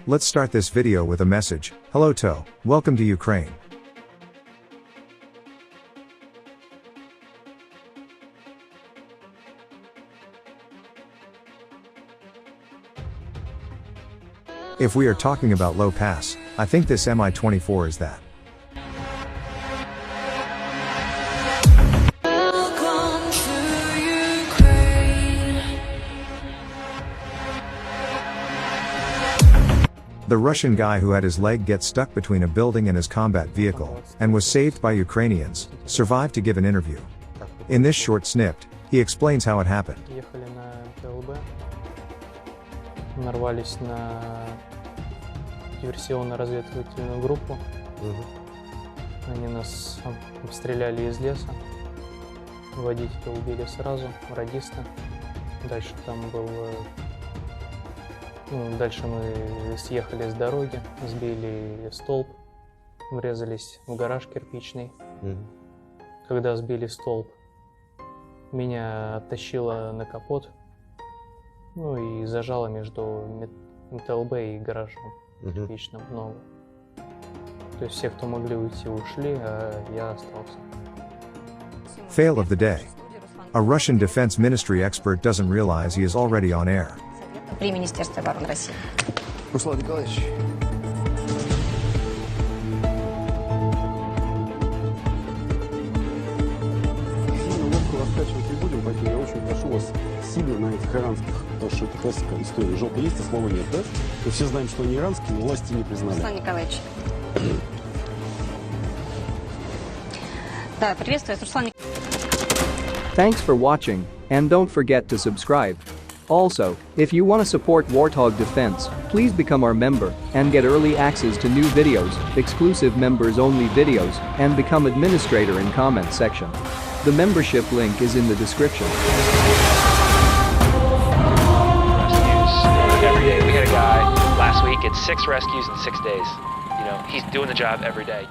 Let's start this video with a message. Hello To, welcome to Ukraine. If we are talking about low pass, I think this Mi-24 is that. The Russian guy who had his leg get stuck between a building and his combat vehicle, and was saved by Ukrainians, survived to give an interview. In this short snippet, he explains how it happened. Ехали на МТЛБ, нарвались на диверсионно-разведывательную группу. Они нас обстреляли из леса. Водителя убили сразу, радиста. Дальше там был... дальше мы съехали с дороги, сбили столб, врезались в гараж кирпичный. Когда сбили столб, меня оттащило на капот, и зажало между МТЛБ и гаражом кирпичным ногу. То есть все, кто могли уйти, ушли, а я остался. Fail of the day. A Russian Defense Ministry expert doesn't realize he is already on air. При Министерстве обороны России. Руслан Николаевич. Сильно лодку раскачивать не будем, поэтому я очень прошу вас сильно на этих иранских, потому что это классика истории. Жопа есть, а слова нет, да? Мы все знаем, что они иранские, но власти не признали. Руслан Николаевич. Да, приветствую, Руслан Николаевич. Thanks for watching, and don't forget to subscribe. Also, if you want to support Warthog Defense, please become our member and get early access to new videos, exclusive members-only videos, and become administrator in comment section. The membership link is in the description. Rescues every day. We had a guy last week at 6 rescues in 6 days. He's doing the job every day.